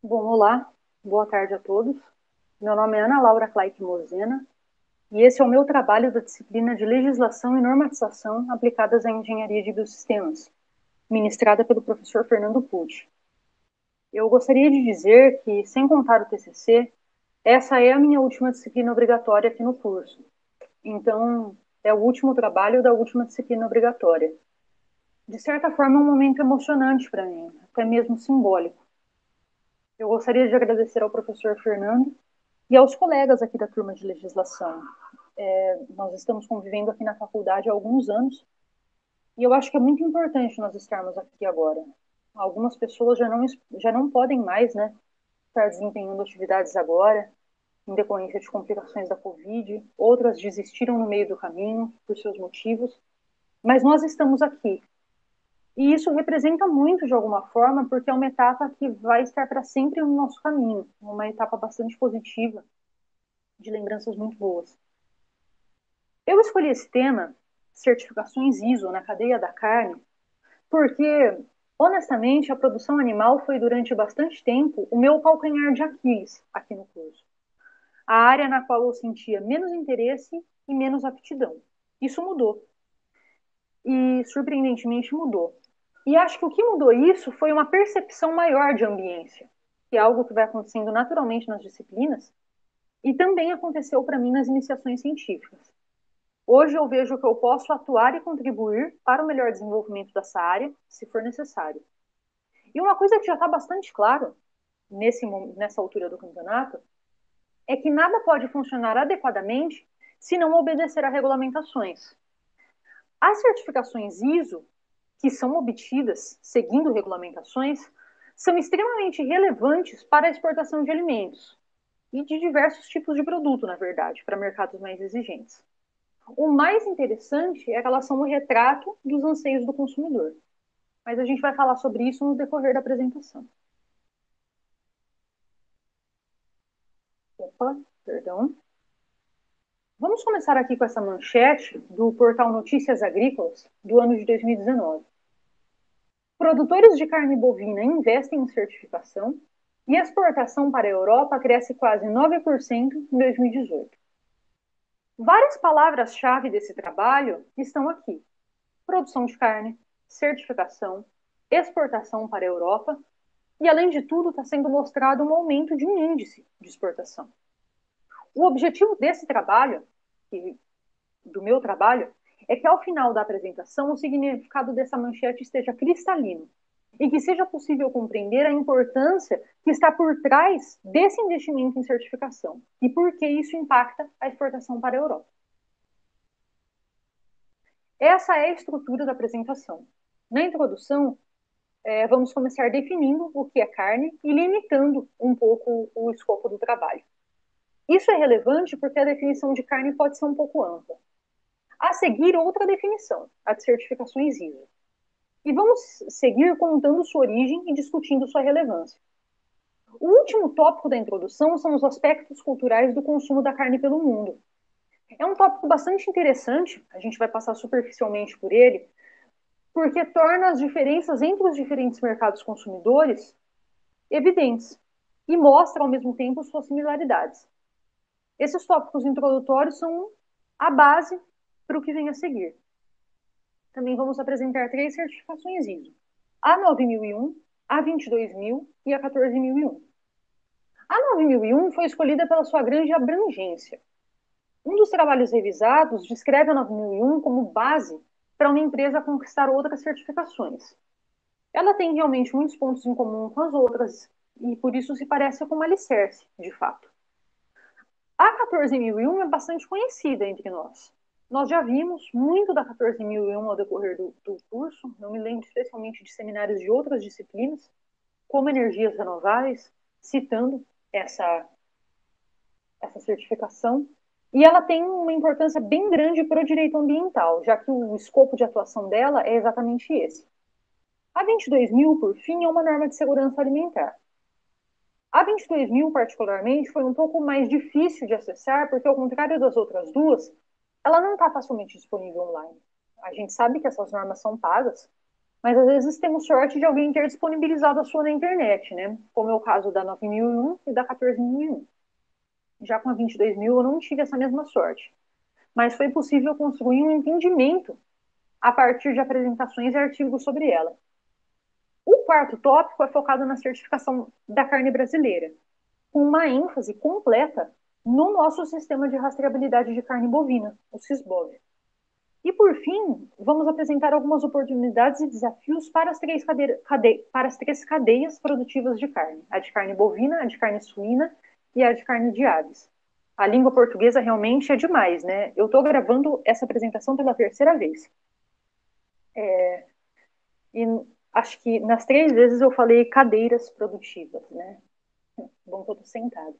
Bom, olá, boa tarde a todos. Meu nome é Ana Laura Claique Mosena e esse é o meu trabalho da disciplina de Legislação e Normatização aplicadas à Engenharia de Biosistemas, ministrada pelo professor Fernando Pucci. Eu gostaria de dizer que, sem contar o TCC, essa é a minha última disciplina obrigatória aqui no curso. Então, é o último trabalho da última disciplina obrigatória. De certa forma, é um momento emocionante para mim, até mesmo simbólico. Eu gostaria de agradecer ao professor Fernando e aos colegas aqui da turma de legislação. Nós estamos convivendo aqui na faculdade há alguns anos e eu acho que é muito importante nós estarmos aqui agora. Algumas pessoas já não podem mais, né, estar desempenhando atividades agora, em decorrência de complicações da Covid, outras desistiram no meio do caminho por seus motivos, mas nós estamos aqui. E isso representa muito de alguma forma, porque é uma etapa que vai estar para sempre no nosso caminho, uma etapa bastante positiva, de lembranças muito boas. Eu escolhi esse tema, certificações ISO na cadeia da carne, porque, honestamente, a produção animal foi durante bastante tempo o meu calcanhar de Aquiles aqui no curso. A área na qual eu sentia menos interesse e menos aptidão. Isso mudou. E, surpreendentemente, mudou. E acho que o que mudou isso foi uma percepção maior de ambiência, que é algo que vai acontecendo naturalmente nas disciplinas, e também aconteceu para mim nas iniciações científicas. Hoje eu vejo que eu posso atuar e contribuir para o melhor desenvolvimento dessa área, se for necessário. E uma coisa que já está bastante claro nessa altura do campeonato é que nada pode funcionar adequadamente se não obedecer a regulamentações. As certificações ISO, que são obtidas seguindo regulamentações, são extremamente relevantes para a exportação de alimentos e de diversos tipos de produto, na verdade, para mercados mais exigentes. O mais interessante é que elas são um retrato dos anseios do consumidor. Mas a gente vai falar sobre isso no decorrer da apresentação. Opa, perdão. Vamos começar aqui com essa manchete do portal Notícias Agrícolas do ano de 2019. Produtores de carne bovina investem em certificação e a exportação para a Europa cresce quase 9% em 2018. Várias palavras-chave desse trabalho estão aqui: produção de carne, certificação, exportação para a Europa e, além de tudo, está sendo mostrado um aumento de um índice de exportação. O objetivo desse trabalho, do meu trabalho, é que ao final da apresentação o significado dessa manchete esteja cristalino e que seja possível compreender a importância que está por trás desse investimento em certificação e por que isso impacta a exportação para a Europa. Essa é a estrutura da apresentação. Na introdução, vamos começar definindo o que é carne e limitando um pouco o escopo do trabalho. Isso é relevante porque a definição de carne pode ser um pouco ampla. A seguir, outra definição, a de certificações ISO. E vamos seguir contando sua origem e discutindo sua relevância. O último tópico da introdução são os aspectos culturais do consumo da carne pelo mundo. É um tópico bastante interessante, a gente vai passar superficialmente por ele, porque torna as diferenças entre os diferentes mercados consumidores evidentes e mostra, ao mesmo tempo, suas similaridades. Esses tópicos introdutórios são a base para o que vem a seguir. Também vamos apresentar 3 certificações ISO: a 9001, a 22000 e a 14001. A 9001 foi escolhida pela sua grande abrangência. Um dos trabalhos revisados descreve a 9001 como base para uma empresa conquistar outras certificações. Ela tem realmente muitos pontos em comum com as outras e por isso se parece com uma alicerce, de fato. A 14001 é bastante conhecida entre nós. Nós já vimos muito da 14001 ao decorrer do curso. Eu me lembro especialmente de seminários de outras disciplinas, como energias renováveis, citando essa certificação. E ela tem uma importância bem grande para o direito ambiental, já que o escopo de atuação dela é exatamente esse. A 22.000, por fim, é uma norma de segurança alimentar. A 22.000, particularmente, foi um pouco mais difícil de acessar, porque, ao contrário das outras duas, ela não está facilmente disponível online. A gente sabe que essas normas são pagas, Mas às vezes temos sorte de alguém ter disponibilizado a sua na internet, né? Como é o caso da 9001 e da 14001. Já com a 22.000 eu não tive essa mesma sorte. Mas foi possível construir um entendimento a partir de apresentações e artigos sobre ela. O quarto tópico é focado na certificação da carne brasileira, com uma ênfase completa no nosso sistema de rastreabilidade de carne bovina, o SISBOV. E, por fim, vamos apresentar algumas oportunidades e desafios para para as três cadeias produtivas de carne: a de carne bovina, a de carne suína e a de carne de aves. A língua portuguesa realmente é demais, né? Eu estou gravando essa apresentação pela terceira vez. E acho que nas 3 vezes eu falei cadeiras produtivas, né? Bom, todo sentado.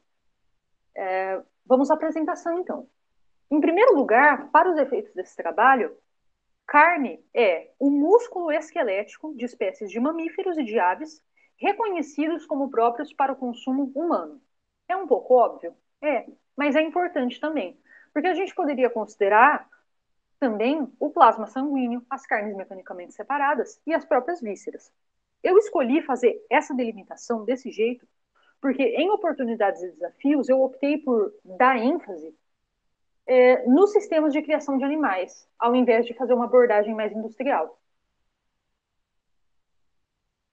Vamos à apresentação, então. Em primeiro lugar, para os efeitos desse trabalho, carne é o músculo esquelético de espécies de mamíferos e de aves reconhecidos como próprios para o consumo humano. É um pouco óbvio? É, mas é importante também, porque a gente poderia considerar também o plasma sanguíneo, as carnes mecanicamente separadas e as próprias vísceras. Eu escolhi fazer essa delimitação desse jeito porque em oportunidades e desafios eu optei por dar ênfase nos sistemas de criação de animais, ao invés de fazer uma abordagem mais industrial.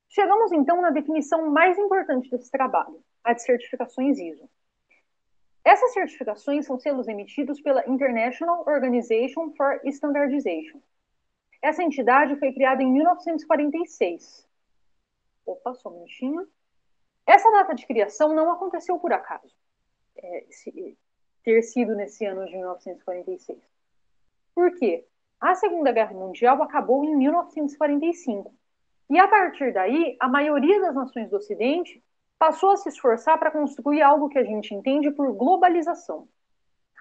Chegamos então na definição mais importante desse trabalho, a de certificações ISO. Essas certificações são selos emitidos pela International Organization for Standardization. Essa entidade foi criada em 1946. Opa, só um minutinho. Essa data de criação não aconteceu por acaso, ter sido nesse ano de 1946. Por quê? A Segunda Guerra Mundial acabou em 1945. E a partir daí, a maioria das nações do Ocidente passou a se esforçar para construir algo que a gente entende por globalização.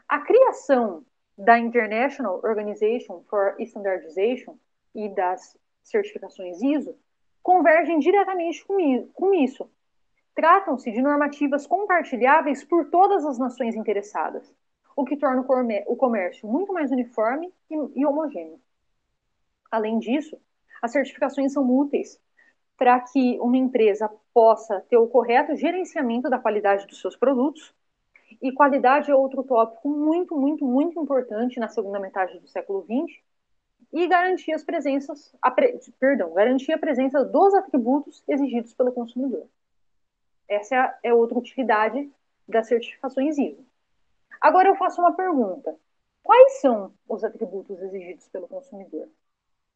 A criação da International Organization for Standardization e das certificações ISO convergem diretamente com isso. Tratam-se de normativas compartilháveis por todas as nações interessadas, o que torna o comércio muito mais uniforme e homogêneo. Além disso, as certificações são úteis para que uma empresa possa ter o correto gerenciamento da qualidade dos seus produtos. E qualidade é outro tópico muito, muito, muito importante na segunda metade do século XX, e garantir garantir a presença dos atributos exigidos pelo consumidor. Essa é outra utilidade das certificações ISO. Agora eu faço uma pergunta: quais são os atributos exigidos pelo consumidor?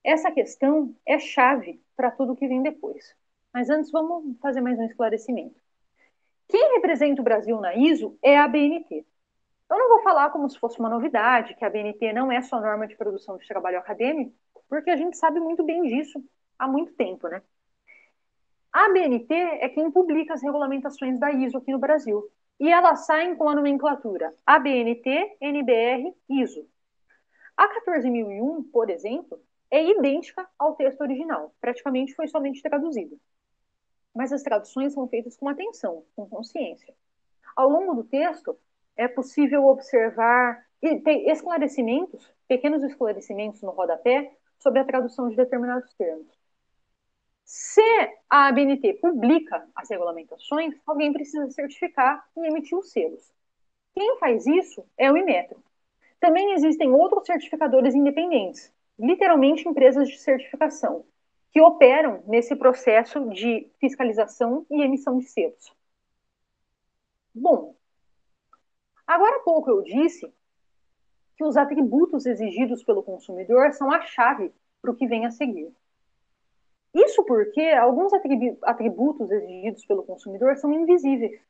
Essa questão é chave para tudo que vem depois. Mas antes vamos fazer mais um esclarecimento. Quem representa o Brasil na ISO é a ABNT. Eu não vou falar como se fosse uma novidade, que a ABNT não é só norma de produção de trabalho acadêmico, porque a gente sabe muito bem disso há muito tempo, né? A ABNT é quem publica as regulamentações da ISO aqui no Brasil. E elas saem com a nomenclatura ABNT, NBR, ISO. A 14001, por exemplo, é idêntica ao texto original, praticamente foi somente traduzida. Mas as traduções são feitas com atenção, com consciência. Ao longo do texto, é possível observar e tem esclarecimentos, pequenos esclarecimentos no rodapé, sobre a tradução de determinados termos. Se a ABNT publica as regulamentações, alguém precisa certificar e emitir os selos. Quem faz isso é o Inmetro. Também existem outros certificadores independentes, literalmente empresas de certificação, que operam nesse processo de fiscalização e emissão de selos. Bom, agora há pouco eu disse que os atributos exigidos pelo consumidor são a chave para o que vem a seguir. Isso porque alguns atributos exigidos pelo consumidor são invisíveis.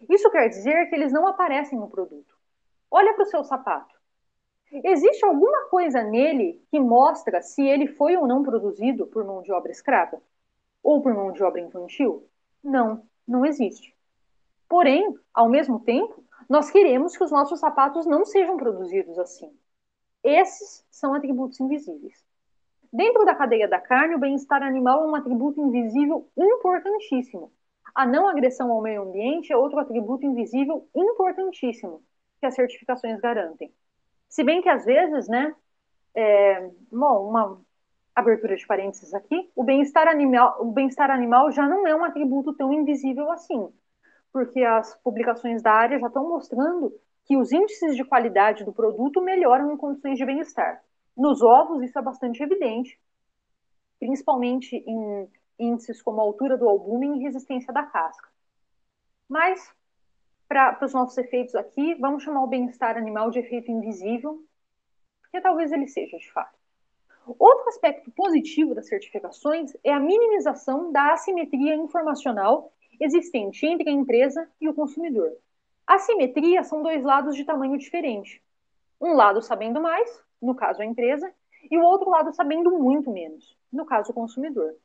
Isso quer dizer que eles não aparecem no produto. Olha para o seu sapato. Existe alguma coisa nele que mostra se ele foi ou não produzido por mão de obra escrava? Ou por mão de obra infantil? Não, não existe. Porém, ao mesmo tempo, nós queremos que os nossos sapatos não sejam produzidos assim. Esses são atributos invisíveis. Dentro da cadeia da carne, o bem-estar animal é um atributo invisível importantíssimo. A não agressão ao meio ambiente é outro atributo invisível importantíssimo que as certificações garantem. Se bem que às vezes, né, Abertura de parênteses aqui, o bem-estar animal já não é um atributo tão invisível assim, porque as publicações da área já estão mostrando que os índices de qualidade do produto melhoram em condições de bem-estar. Nos ovos, isso é bastante evidente, principalmente em índices como a altura do albúmen e resistência da casca. Mas, para os nossos efeitos aqui, vamos chamar o bem-estar animal de efeito invisível, porque talvez ele seja, de fato. Outro aspecto positivo das certificações é a minimização da assimetria informacional existente entre a empresa e o consumidor. Assimetria são dois lados de tamanho diferente. Um lado sabendo mais, no caso a empresa, e o outro lado sabendo muito menos, no caso o consumidor.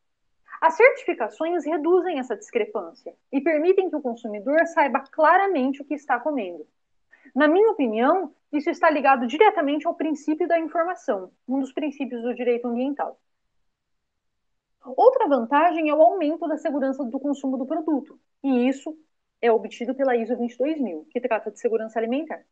As certificações reduzem essa discrepância e permitem que o consumidor saiba claramente o que está comendo. Na minha opinião, isso está ligado diretamente ao princípio da informação, um dos princípios do direito ambiental. Outra vantagem é o aumento da segurança do consumo do produto, e isso é obtido pela ISO 22000, que trata de segurança alimentar.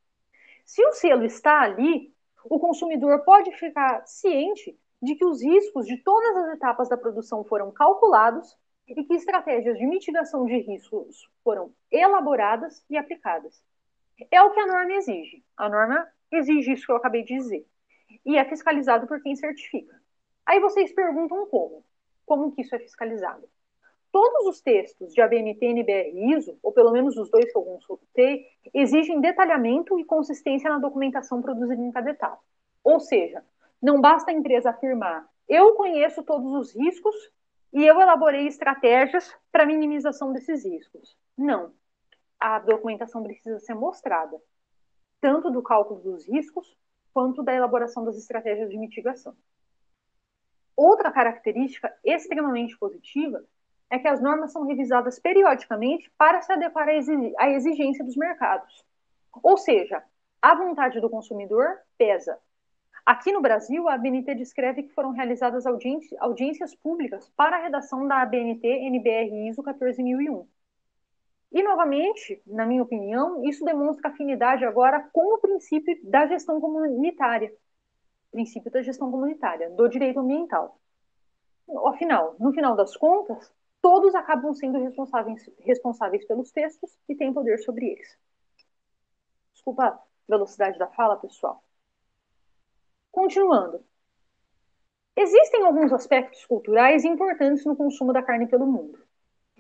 Se o selo está ali, o consumidor pode ficar ciente de que os riscos de todas as etapas da produção foram calculados e que estratégias de mitigação de riscos foram elaboradas e aplicadas. É o que a norma exige. A norma exige isso que eu acabei de dizer. E é fiscalizado por quem certifica. Aí vocês perguntam como? Como que isso é fiscalizado? Todos os textos de ABNT, NBR e ISO, ou pelo menos os dois que eu consultei, exigem detalhamento e consistência na documentação produzida em cada etapa. Ou seja, não basta a empresa afirmar: eu conheço todos os riscos e eu elaborei estratégias para minimização desses riscos. Não. A documentação precisa ser mostrada, tanto do cálculo dos riscos, quanto da elaboração das estratégias de mitigação. Outra característica extremamente positiva é que as normas são revisadas periodicamente para se adequar à exigência dos mercados. Ou seja, a vontade do consumidor pesa. Aqui no Brasil, a ABNT descreve que foram realizadas audiências públicas para a redação da ABNT NBR ISO 14001. E, novamente, na minha opinião, isso demonstra afinidade agora com o princípio da gestão comunitária, princípio da gestão comunitária, do direito ambiental. Afinal, no final das contas, todos acabam sendo responsáveis pelos textos e têm poder sobre eles. Desculpa a velocidade da fala, pessoal. Continuando. Existem alguns aspectos culturais importantes no consumo da carne pelo mundo.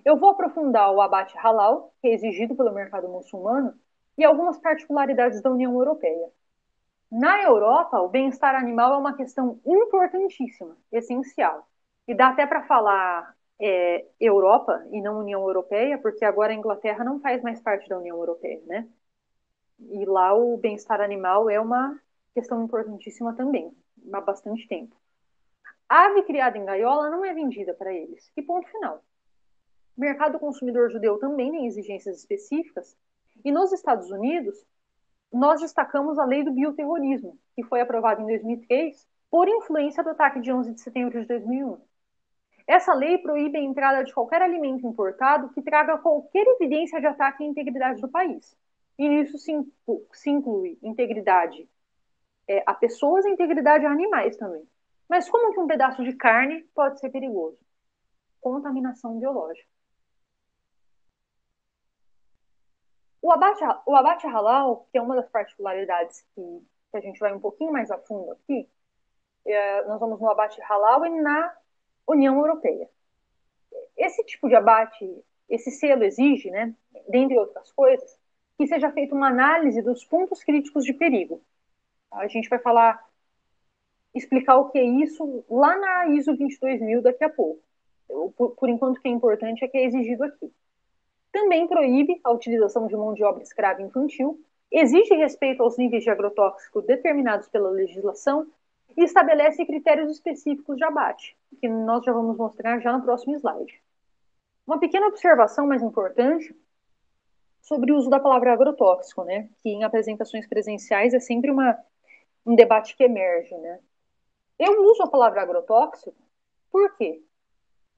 Eu vou aprofundar o abate halal, que é exigido pelo mercado muçulmano, e algumas particularidades da União Europeia. Na Europa, o bem-estar animal é uma questão importantíssima, essencial. E dá até para falar Europa e não União Europeia, porque agora a Inglaterra não faz mais parte da União Europeia, né? E lá o bem-estar animal é uma questão importantíssima também, há bastante tempo. A ave criada em gaiola não é vendida para eles. E ponto final. O mercado consumidor judeu também tem exigências específicas. E nos Estados Unidos, nós destacamos a lei do bioterrorismo, que foi aprovada em 2003 por influência do ataque de 11 de setembro de 2001. Essa lei proíbe a entrada de qualquer alimento importado que traga qualquer evidência de ataque à integridade do país. E nisso se inclui integridade a pessoas e integridade a animais também. Mas como que um pedaço de carne pode ser perigoso? Contaminação biológica. O abate halal, que é uma das particularidades que a gente vai um pouquinho mais a fundo aqui, nós vamos no abate halal e na União Europeia. Esse tipo de abate, esse selo exige, né, dentre outras coisas, que seja feita uma análise dos pontos críticos de perigo. A gente vai explicar o que é isso lá na ISO 22000 daqui a pouco. Por enquanto, o que é importante é que é exigido aqui. Também proíbe a utilização de mão de obra escrava infantil, exige respeito aos níveis de agrotóxico determinados pela legislação e estabelece critérios específicos de abate, que nós já vamos mostrar já no próximo slide. Uma pequena observação mais importante sobre o uso da palavra agrotóxico, né, que em apresentações presenciais é sempre um debate que emerge, né. Eu uso a palavra agrotóxico por quê?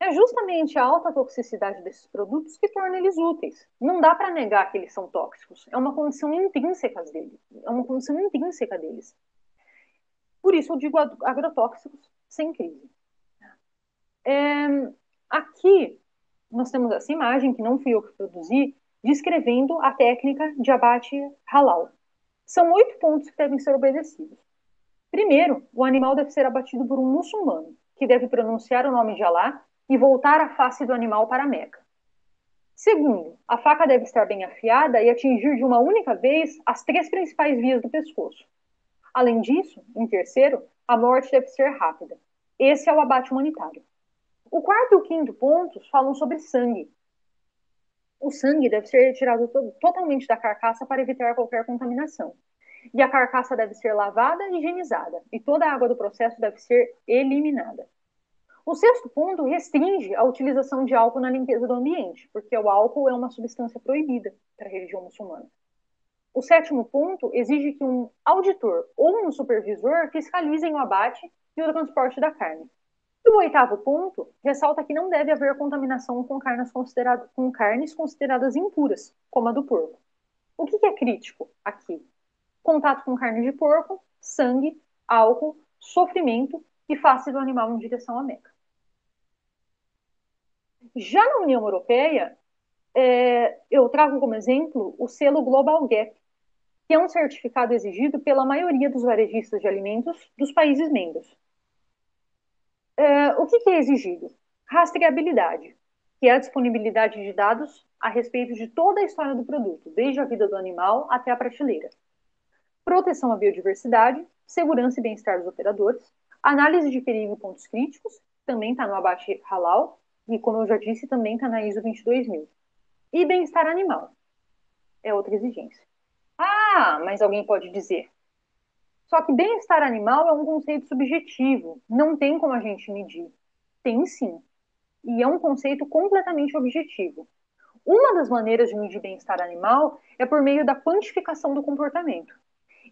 É justamente a alta toxicidade desses produtos que torna eles úteis. Não dá para negar que eles são tóxicos. É uma condição intrínseca deles. É uma condição intrínseca deles. Por isso eu digo agrotóxicos sem crise. Aqui nós temos essa imagem, que não fui eu que produzi, descrevendo a técnica de abate halal. São 8 pontos que devem ser obedecidos. Primeiro, o animal deve ser abatido por um muçulmano, que deve pronunciar o nome de Alá e voltar a face do animal para a Meca. Segundo, a faca deve estar bem afiada e atingir de uma única vez as 3 principais vias do pescoço. Além disso, em terceiro, a morte deve ser rápida. Esse é o abate humanitário. O quarto e o quinto pontos falam sobre sangue. O sangue deve ser retirado totalmente da carcaça para evitar qualquer contaminação. E a carcaça deve ser lavada e higienizada, e toda a água do processo deve ser eliminada. O sexto ponto restringe a utilização de álcool na limpeza do ambiente, porque o álcool é uma substância proibida para a religião muçulmana. O sétimo ponto exige que um auditor ou um supervisor fiscalizem o abate e o transporte da carne. E o oitavo ponto ressalta que não deve haver contaminação com carnes consideradas impuras, como a do porco. O que é crítico aqui? Contato com carne de porco, sangue, álcool, sofrimento e face do animal em direção à Meca. Já na União Europeia, eu trago como exemplo o selo Global Gap, que é um certificado exigido pela maioria dos varejistas de alimentos dos países membros. O que é exigido? Rastreabilidade, que é a disponibilidade de dados a respeito de toda a história do produto, desde a vida do animal até a prateleira. Proteção à biodiversidade, segurança e bem-estar dos operadores, análise de perigo e pontos críticos, também está no abate halal, e como eu já disse, também está na ISO 22000. E bem-estar animal, é outra exigência. Ah, mas alguém pode dizer, só que bem-estar animal é um conceito subjetivo, não tem como a gente medir. Tem sim, e é um conceito completamente objetivo. Uma das maneiras de medir bem-estar animal é por meio da quantificação do comportamento.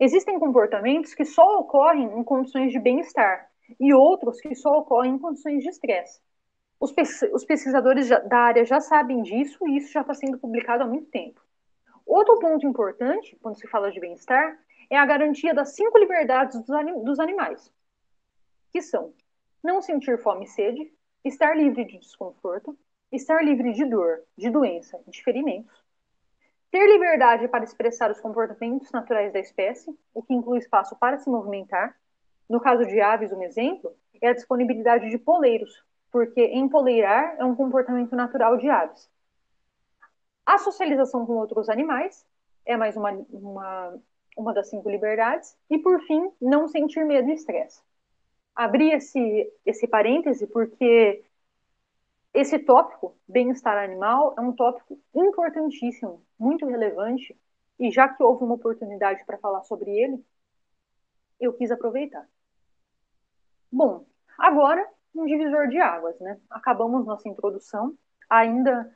Existem comportamentos que só ocorrem em condições de bem-estar e outros que só ocorrem em condições de estresse. Os pesquisadores da área já sabem disso e isso já está sendo publicado há muito tempo. Outro ponto importante, quando se fala de bem-estar, é a garantia das 5 liberdades dos animais, que são não sentir fome e sede, estar livre de desconforto, estar livre de dor, de doença e de ferimentos, ter liberdade para expressar os comportamentos naturais da espécie, o que inclui espaço para se movimentar. No caso de aves, um exemplo é a disponibilidade de poleiros, porque empoleirar é um comportamento natural de aves. A socialização com outros animais é mais uma das 5 liberdades. E, por fim, não sentir medo e estresse. Abri esse parêntese porque esse tópico, bem-estar animal, é um tópico importantíssimo, muito relevante, e já que houve uma oportunidade para falar sobre ele, eu quis aproveitar. Bom, agora um divisor de águas, né? Acabamos nossa introdução, ainda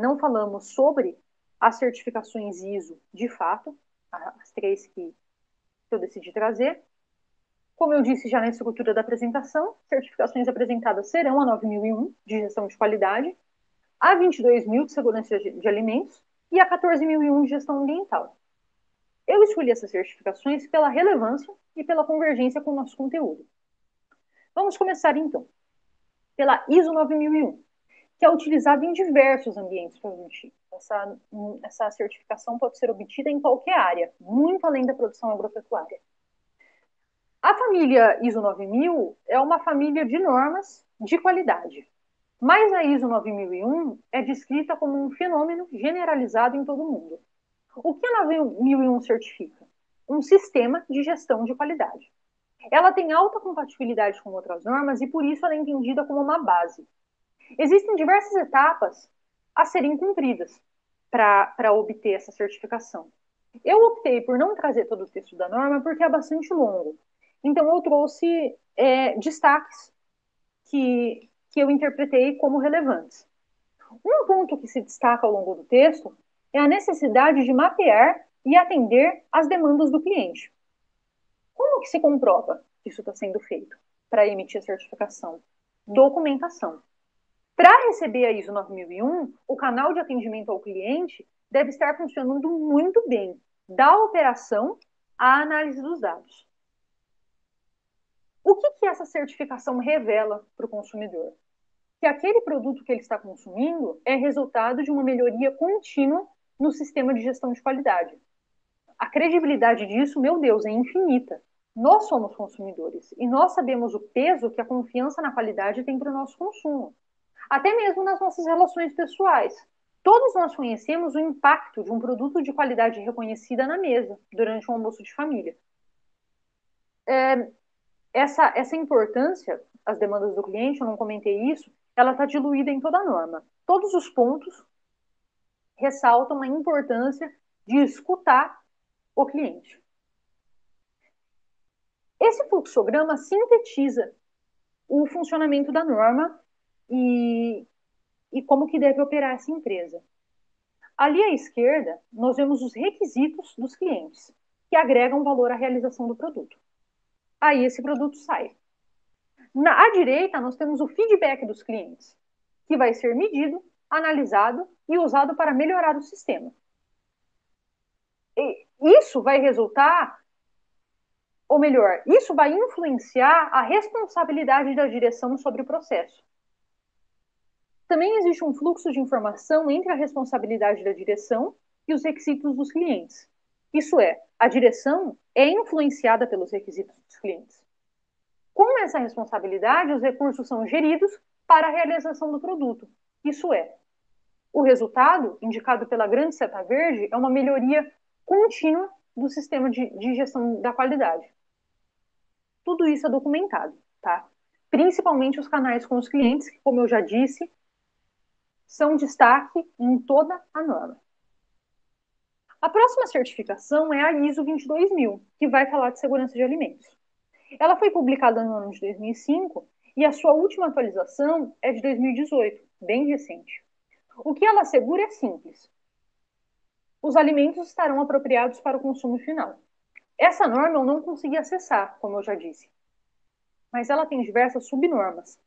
não falamos sobre as certificações ISO de fato, as 3 que eu decidi trazer. Como eu disse já na estrutura da apresentação, certificações apresentadas serão a 9001 de gestão de qualidade, a 22.000 de segurança de alimentos e a 14.001 de gestão ambiental. Eu escolhi essas certificações pela relevância e pela convergência com o nosso conteúdo. Vamos começar então pela ISO 9001, que é utilizada em diversos ambientes produtivos. Essa certificação pode ser obtida em qualquer área, muito além da produção agropecuária. A família ISO 9000 é uma família de normas de qualidade, mas a ISO 9001 é descrita como um fenômeno generalizado em todo o mundo. O que a 9001 certifica? Um sistema de gestão de qualidade. Ela tem alta compatibilidade com outras normas e, por isso, ela é entendida como uma base. Existem diversas etapas a serem cumpridas para obter essa certificação. Eu optei por não trazer todo o texto da norma porque é bastante longo. Então, eu trouxe destaques que eu interpretei como relevantes. Um ponto que se destaca ao longo do texto é a necessidade de mapear e atender às demandas do cliente. Como que se comprova que isso está sendo feito para emitir a certificação? Documentação. Para receber a ISO 9001, o canal de atendimento ao cliente deve estar funcionando muito bem, da operação à análise dos dados. O que essa certificação revela para o consumidor? que aquele produto que ele está consumindo é resultado de uma melhoria contínua no sistema de gestão de qualidade. A credibilidade disso, meu Deus, é infinita. Nós somos consumidores e nós sabemos o peso que a confiança na qualidade tem para o nosso consumo, até mesmo nas nossas relações pessoais. Todos nós conhecemos o impacto de um produto de qualidade reconhecida na mesa durante um almoço de família. Essa importância, as demandas do cliente, eu não comentei isso, ela está diluída em toda a norma. Todos os pontos ressaltam a importância de escutar o cliente. Esse fluxograma sintetiza o funcionamento da norma e como que deve operar essa empresa. Ali à esquerda, nós vemos os requisitos dos clientes, que agregam valor à realização do produto. Aí esse produto sai. À direita, nós temos o feedback dos clientes, que vai ser medido, analisado e usado para melhorar o sistema. E isso vai resultar, ou melhor, isso vai influenciar a responsabilidade da direção sobre o processo. Também existe um fluxo de informação entre a responsabilidade da direção e os requisitos dos clientes. Isso é, a direção é influenciada pelos requisitos dos clientes. Com essa responsabilidade, os recursos são geridos para a realização do produto. Isso é, o resultado, indicado pela grande seta verde, é uma melhoria contínua do sistema de gestão da qualidade. Tudo isso é documentado, tá? Principalmente os canais com os clientes, que, como eu já disse, são destaque em toda a norma. A próxima certificação é a ISO 22000, que vai falar de segurança de alimentos. Ela foi publicada no ano de 2005 e a sua última atualização é de 2018, bem recente. O que ela assegura é simples. Os alimentos estarão apropriados para o consumo final. Essa norma eu não consegui acessar, como eu já disse, mas ela tem diversas subnormas.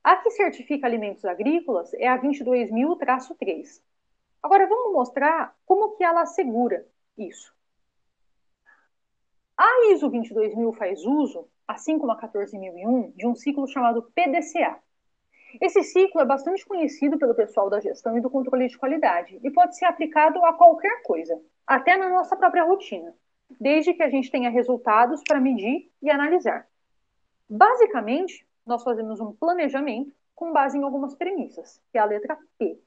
A que certifica alimentos agrícolas é a 22.000-3. Agora vamos mostrar como que ela assegura isso. A ISO 22000 faz uso, assim como a 14001, de um ciclo chamado PDCA. Esse ciclo é bastante conhecido pelo pessoal da gestão e do controle de qualidade e pode ser aplicado a qualquer coisa, até na nossa própria rotina, desde que a gente tenha resultados para medir e analisar. Basicamente, nós fazemos um planejamento com base em algumas premissas, que é a letra P.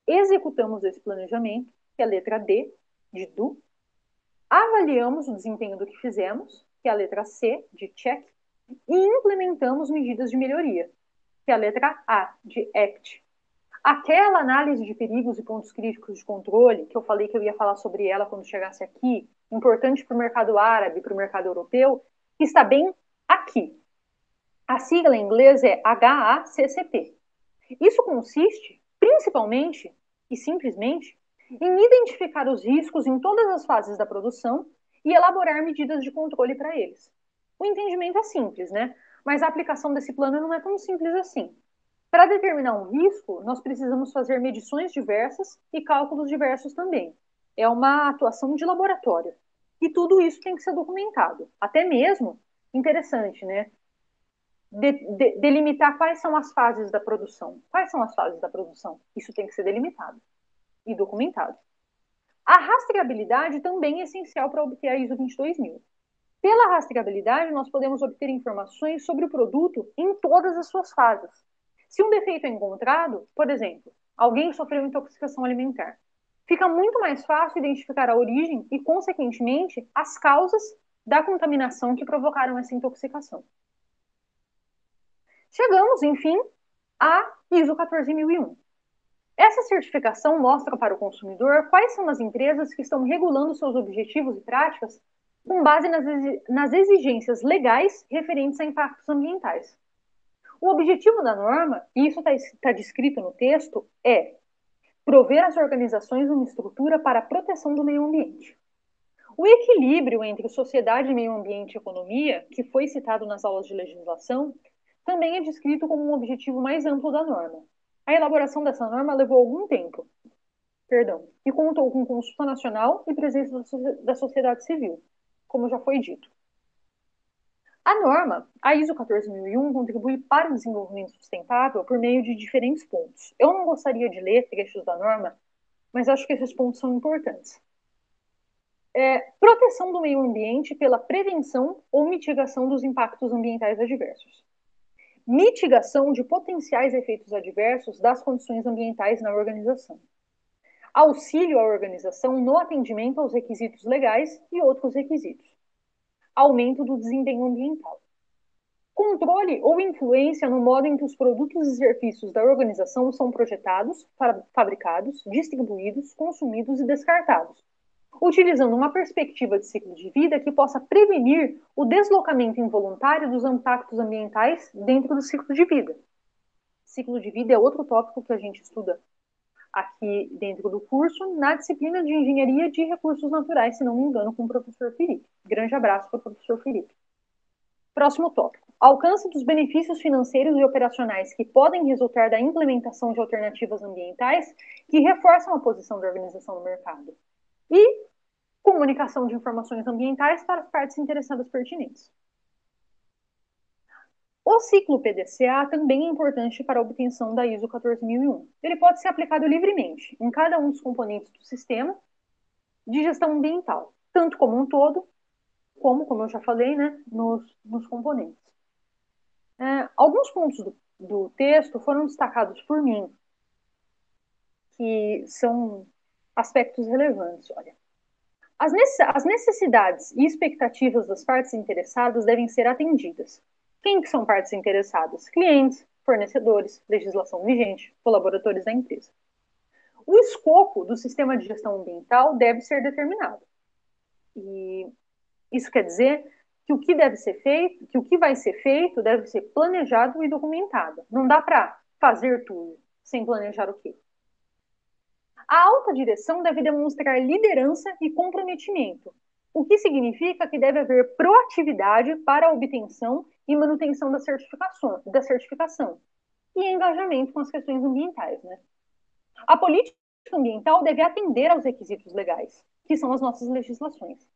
Executamos esse planejamento, que é a letra D, de do. Avaliamos o desempenho do que fizemos, que é a letra C, de check. E implementamos medidas de melhoria, que é a letra A, de act. Aquela análise de perigos e pontos críticos de controle, que eu falei que eu ia falar sobre ela quando chegasse aqui, importante para o mercado árabe, para o mercado europeu, está bem aqui. A sigla em inglês é HACCP. Isso consiste, principalmente e simplesmente, em identificar os riscos em todas as fases da produção e elaborar medidas de controle para eles. O entendimento é simples, né? Mas a aplicação desse plano não é tão simples assim. Para determinar um risco, nós precisamos fazer medições diversas e cálculos diversos também. É uma atuação de laboratório. E tudo isso tem que ser documentado. Até mesmo, interessante, né? Delimitar quais são as fases da produção. Quais são as fases da produção? Isso tem que ser delimitado e documentado. A rastreabilidade também é essencial para obter a ISO 22000. Pela rastreabilidade, nós podemos obter informações sobre o produto em todas as suas fases. Se um defeito é encontrado, por exemplo, alguém sofreu intoxicação alimentar, fica muito mais fácil identificar a origem e, consequentemente, as causas da contaminação que provocaram essa intoxicação. Chegamos, enfim, à ISO 14001. Essa certificação mostra para o consumidor quais são as empresas que estão regulando seus objetivos e práticas com base nas exigências legais referentes a impactos ambientais. O objetivo da norma, e isso está descrito no texto, é prover às organizações uma estrutura para a proteção do meio ambiente. O equilíbrio entre sociedade, meio ambiente e economia, que foi citado nas aulas de legislação, também é descrito como um objetivo mais amplo da norma. A elaboração dessa norma levou algum tempo, e contou com consulta nacional e presença da sociedade civil, como já foi dito. A norma, a ISO 14001, contribui para o desenvolvimento sustentável por meio de diferentes pontos. Eu não gostaria de ler trechos da norma, mas acho que esses pontos são importantes. Proteção do meio ambiente pela prevenção ou mitigação dos impactos ambientais adversos. Mitigação de potenciais efeitos adversos das condições ambientais na organização. Auxílio à organização no atendimento aos requisitos legais e outros requisitos. Aumento do desempenho ambiental. Controle ou influência no modo em que os produtos e serviços da organização são projetados, fabricados, distribuídos, consumidos e descartados, utilizando uma perspectiva de ciclo de vida que possa prevenir o deslocamento involuntário dos impactos ambientais dentro do ciclo de vida. Ciclo de vida é outro tópico que a gente estuda aqui dentro do curso, na disciplina de Engenharia de Recursos Naturais, se não me engano, com o professor Felipe. Grande abraço para o professor Felipe. Próximo tópico. Alcance dos benefícios financeiros e operacionais que podem resultar da implementação de alternativas ambientais que reforçam a posição da organização no mercado. E comunicação de informações ambientais para as partes interessadas pertinentes. O ciclo PDCA também é importante para a obtenção da ISO 14001. Ele pode ser aplicado livremente em cada um dos componentes do sistema de gestão ambiental, tanto como um todo, como eu já falei, né, nos componentes. Alguns pontos do texto foram destacados por mim, que são aspectos relevantes. Olha, as necessidades e expectativas das partes interessadas devem ser atendidas. Quem que são partes interessadas? Clientes, fornecedores, legislação vigente, colaboradores da empresa. O escopo do sistema de gestão ambiental deve ser determinado. E isso quer dizer que o que deve ser feito, que o que vai ser feito deve ser planejado e documentado. Não dá para fazer tudo sem planejar o quê? A alta direção deve demonstrar liderança e comprometimento, o que significa que deve haver proatividade para a obtenção e manutenção da certificação e engajamento com as questões ambientais, né? A política ambiental deve atender aos requisitos legais, que são as nossas legislações.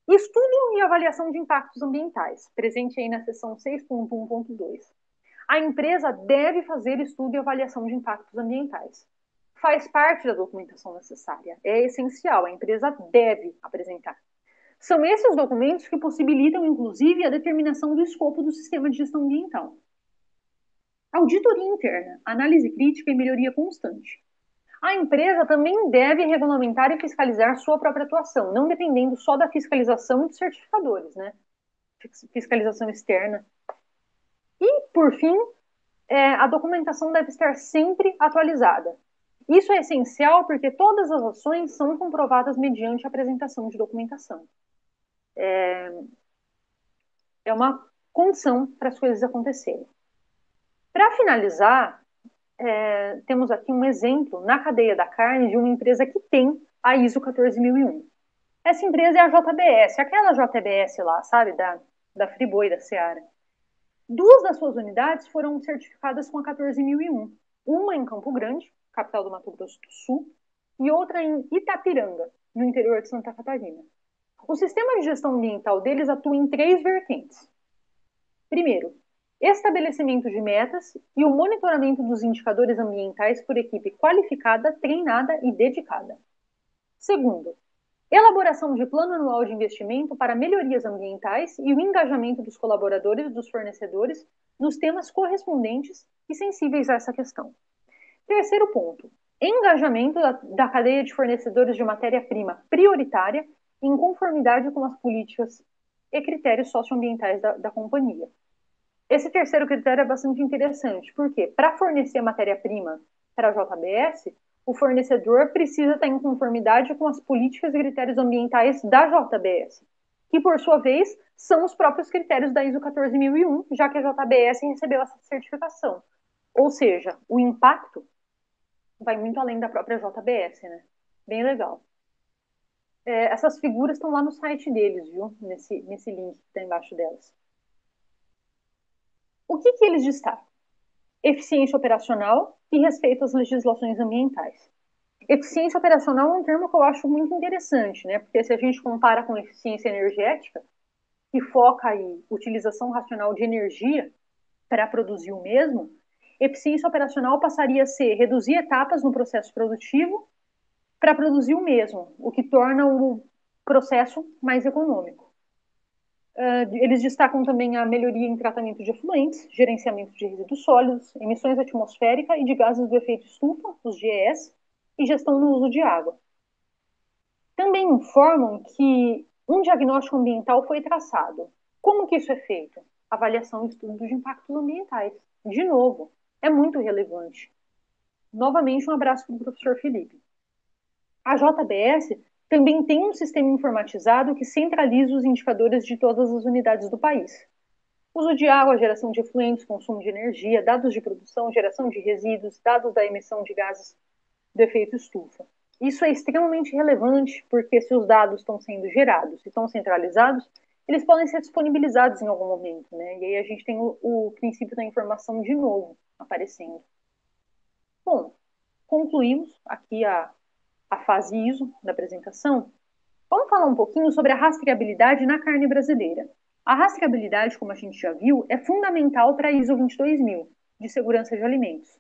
Estudo e avaliação de impactos ambientais, presente aí na seção 6.1.2. A empresa deve fazer estudo e avaliação de impactos ambientais. Faz parte da documentação necessária, é essencial, a empresa deve apresentar. São esses documentos que possibilitam, inclusive, a determinação do escopo do sistema de gestão ambiental. Auditoria interna, análise crítica e melhoria constante. A empresa também deve regulamentar e fiscalizar sua própria atuação, não dependendo só da fiscalização de certificadores, né? Fiscalização externa. E, por fim, a documentação deve estar sempre atualizada. Isso é essencial porque todas as ações são comprovadas mediante a apresentação de documentação. É uma condição para as coisas acontecerem. Para finalizar, temos aqui um exemplo na cadeia da carne de uma empresa que tem a ISO 14001. Essa empresa é a JBS, aquela JBS lá, sabe, da Friboi, da Seara. 2 das suas unidades foram certificadas com a 14001. Uma em Campo Grande, capital do Mato Grosso do Sul, e outra em Itapiranga, no interior de Santa Catarina. O sistema de gestão ambiental deles atua em 3 vertentes. Primeiro, estabelecimento de metas e o monitoramento dos indicadores ambientais por equipe qualificada, treinada e dedicada. Segundo, elaboração de plano anual de investimento para melhorias ambientais e o engajamento dos colaboradores e dos fornecedores nos temas correspondentes e sensíveis a essa questão. Terceiro ponto, engajamento da cadeia de fornecedores de matéria-prima prioritária em conformidade com as políticas e critérios socioambientais da companhia. Esse terceiro critério é bastante interessante, porque para fornecer matéria-prima para a JBS, o fornecedor precisa estar em conformidade com as políticas e critérios ambientais da JBS, que, por sua vez, são os próprios critérios da ISO 14001, já que a JBS recebeu essa certificação. Ou seja, o impacto vai muito além da própria JBS, né? Bem legal. Essas figuras estão lá no site deles, viu? Nesse link que está embaixo delas. O que eles destacam? Eficiência operacional e respeito às legislações ambientais. Eficiência operacional é um termo que eu acho muito interessante, né? Porque se a gente compara com eficiência energética, que foca em utilização racional de energia para produzir o mesmo, eficiência operacional passaria a ser reduzir etapas no processo produtivo para produzir o mesmo, o que torna o processo mais econômico. Eles destacam também a melhoria em tratamento de efluentes, gerenciamento de resíduos sólidos, emissões atmosféricas e de gases do efeito estufa, os GES, e gestão no uso de água. Também informam que um diagnóstico ambiental foi traçado. Como que isso é feito? Avaliação e estudo de impactos ambientais. De novo, é muito relevante. Novamente, um abraço para o professor Felipe. A JBS também tem um sistema informatizado que centraliza os indicadores de todas as unidades do país. Uso de água, geração de efluentes, consumo de energia, dados de produção, geração de resíduos, dados da emissão de gases do efeito estufa. Isso é extremamente relevante porque se os dados estão sendo gerados e estão centralizados, eles podem ser disponibilizados em algum momento, né? E aí a gente tem o princípio da informação de novo aparecendo. Bom, concluímos aqui a fase ISO da apresentação. Vamos falar um pouquinho sobre a rastreabilidade na carne brasileira. A rastreabilidade, como a gente já viu, é fundamental para a ISO 22000, de segurança de alimentos.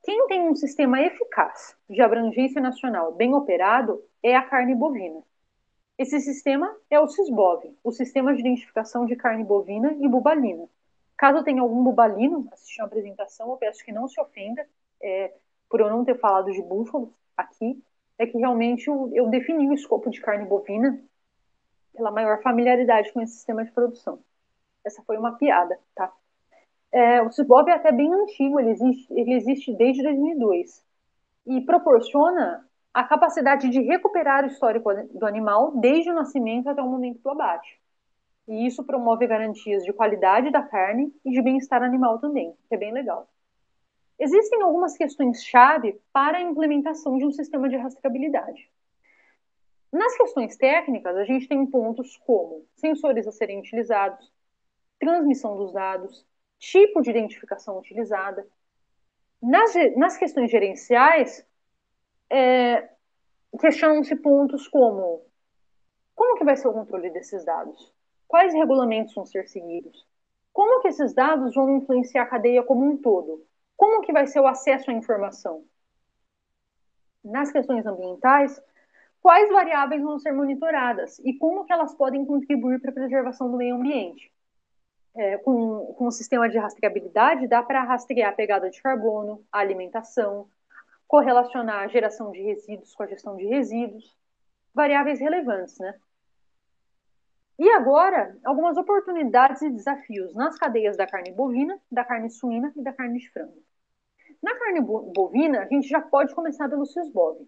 Quem tem um sistema eficaz de abrangência nacional bem operado é a carne bovina. Esse sistema é o SISBOV, o Sistema de Identificação de Carne Bovina e Bubalina. Caso tenha algum bubalino assistindo a apresentação, eu peço que não se ofenda por eu não ter falado de búfalos aqui, é que realmente eu defini o escopo de carne bovina pela maior familiaridade com esse sistema de produção. Essa foi uma piada, tá? O SISBOV é até bem antigo, ele existe desde 2002 e proporciona a capacidade de recuperar o histórico do animal desde o nascimento até o momento do abate. E isso promove garantias de qualidade da carne e de bem-estar animal também, que é bem legal. Existem algumas questões-chave para a implementação de um sistema de rastreabilidade. Nas questões técnicas, a gente tem pontos como sensores a serem utilizados, transmissão dos dados, tipo de identificação utilizada. Nas questões gerenciais, questionam-se pontos como que vai ser o controle desses dados? Quais regulamentos vão ser seguidos? Como que esses dados vão influenciar a cadeia como um todo? Como que vai ser o acesso à informação? Nas questões ambientais, quais variáveis vão ser monitoradas e como que elas podem contribuir para a preservação do meio ambiente? Com o sistema de rastreabilidade, dá para rastrear a pegada de carbono, a alimentação, correlacionar a geração de resíduos com a gestão de resíduos, variáveis relevantes, né? E agora, algumas oportunidades e desafios nas cadeias da carne bovina, da carne suína e da carne de frango. Na carne bovina, a gente já pode começar pelo SISBOV.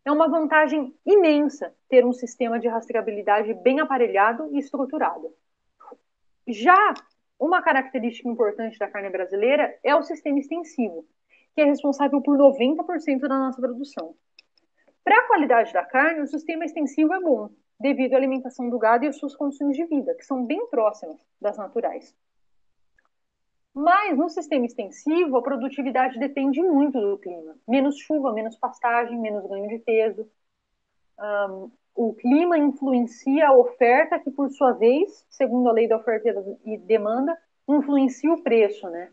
É uma vantagem imensa ter um sistema de rastreabilidade bem aparelhado e estruturado. Já uma característica importante da carne brasileira é o sistema extensivo, que é responsável por 90% da nossa produção. Para a qualidade da carne, o sistema extensivo é bom, devido à alimentação do gado e às suas condições de vida, que são bem próximas das naturais. Mas no sistema extensivo, a produtividade depende muito do clima. Menos chuva, menos pastagem, menos ganho de peso. O clima influencia a oferta, que por sua vez, segundo a lei da oferta e demanda, influencia o preço, né?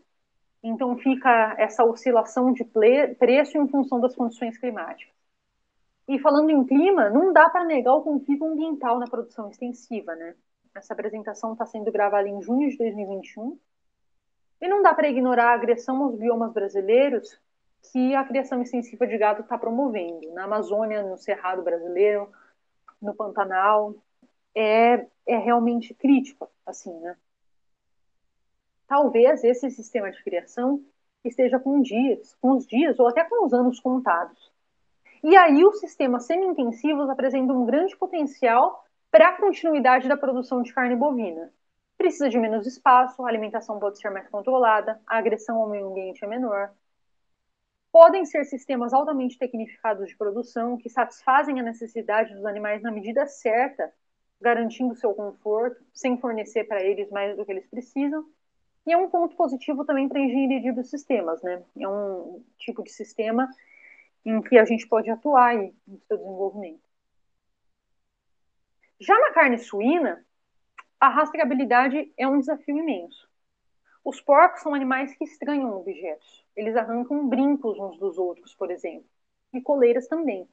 Então fica essa oscilação de preço em função das condições climáticas. E falando em clima, não dá para negar o conflito ambiental na produção extensiva, né? Essa apresentação está sendo gravada em junho de 2021 e não dá para ignorar a agressão aos biomas brasileiros que a criação extensiva de gado está promovendo. Na Amazônia, no Cerrado brasileiro, no Pantanal, é realmente crítico, assim, né? Talvez esse sistema de criação esteja com os dias ou até com os anos contados. E aí os sistemas semi-intensivos apresentam um grande potencial para a continuidade da produção de carne bovina. Precisa de menos espaço, a alimentação pode ser mais controlada, a agressão ao meio ambiente é menor. Podem ser sistemas altamente tecnificados de produção que satisfazem a necessidade dos animais na medida certa, garantindo seu conforto, sem fornecer para eles mais do que eles precisam. E é um ponto positivo também para a engenharia de biosistemas, né? É um tipo de sistema em que a gente pode atuar aí no seu desenvolvimento. Já na carne suína, a rastreabilidade é um desafio imenso. Os porcos são animais que estranham objetos. Eles arrancam brincos uns dos outros, por exemplo, e coleiras também.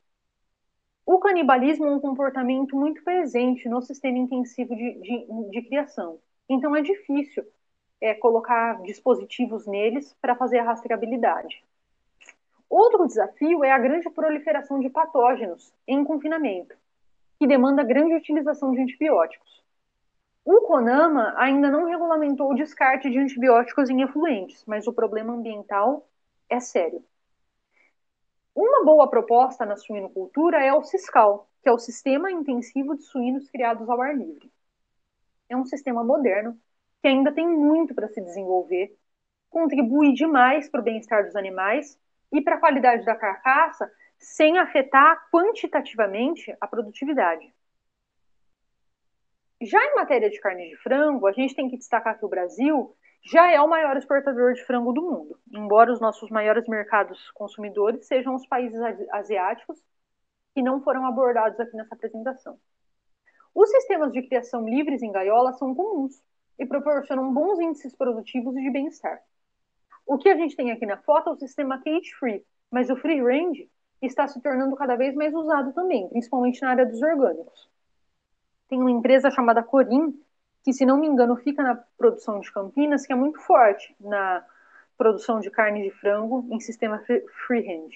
O canibalismo é um comportamento muito presente no sistema intensivo de criação. Então é difícil colocar dispositivos neles para fazer a rastreabilidade. Outro desafio é a grande proliferação de patógenos em confinamento, que demanda grande utilização de antibióticos. O CONAMA ainda não regulamentou o descarte de antibióticos em efluentes, mas o problema ambiental é sério. Uma boa proposta na suinocultura é o SISCAL, que é o Sistema Intensivo de Suínos Criados ao Ar Livre. É um sistema moderno que ainda tem muito para se desenvolver, contribui demais para o bem-estar dos animais e para a qualidade da carcaça, sem afetar quantitativamente a produtividade. Já em matéria de carne de frango, a gente tem que destacar que o Brasil já é o maior exportador de frango do mundo, embora os nossos maiores mercados consumidores sejam os países asiáticos, que não foram abordados aqui nessa apresentação. Os sistemas de criação livres em gaiola são comuns e proporcionam bons índices produtivos e de bem-estar. O que a gente tem aqui na foto é o sistema cage-free, mas o free range está se tornando cada vez mais usado também, principalmente na área dos orgânicos. Tem uma empresa chamada Corim, que, se não me engano, fica na produção de Campinas, que é muito forte na produção de carne de frango em sistema freehand.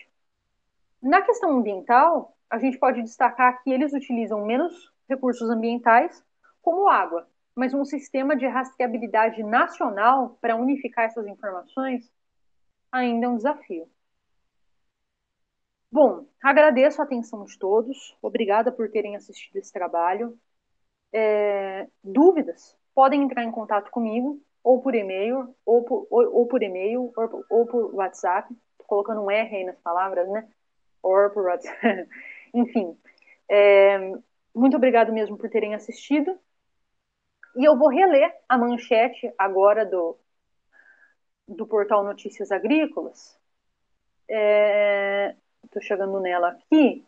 Na questão ambiental, a gente pode destacar que eles utilizam menos recursos ambientais, como água, mas um sistema de rastreabilidade nacional para unificar essas informações ainda é um desafio. Bom, agradeço a atenção de todos, obrigada por terem assistido esse trabalho. Dúvidas, podem entrar em contato comigo, ou por e-mail, ou por WhatsApp. Tô colocando um R aí nas palavras, né? Ou por WhatsApp. Enfim, muito obrigado mesmo por terem assistido. E eu vou reler a manchete agora do portal Notícias Agrícolas. Estou chegando nela aqui.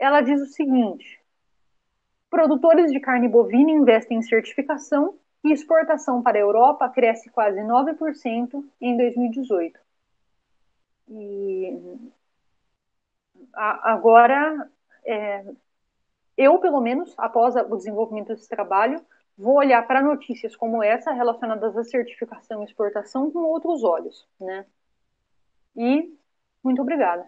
Ela diz o seguinte: produtores de carne bovina investem em certificação e exportação para a Europa cresce quase 9% em 2018. E agora, eu, pelo menos, após o desenvolvimento desse trabalho, vou olhar para notícias como essa, relacionadas à certificação e exportação, com outros olhos, né? E muito obrigada.